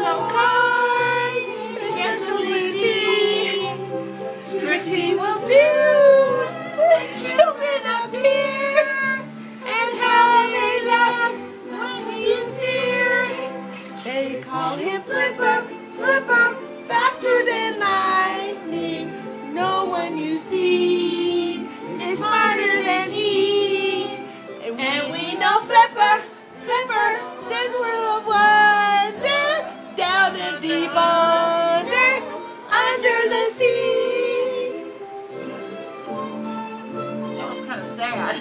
so kind and gentle is he. Trixie will do when children appear, and how they laugh when he is near. They call him Flipper, Flipper, faster than lightning. No one you see is smarter than he. And we know Flipper, Flipper, this world of wonder, down and deep under the sea. That was kind of sad.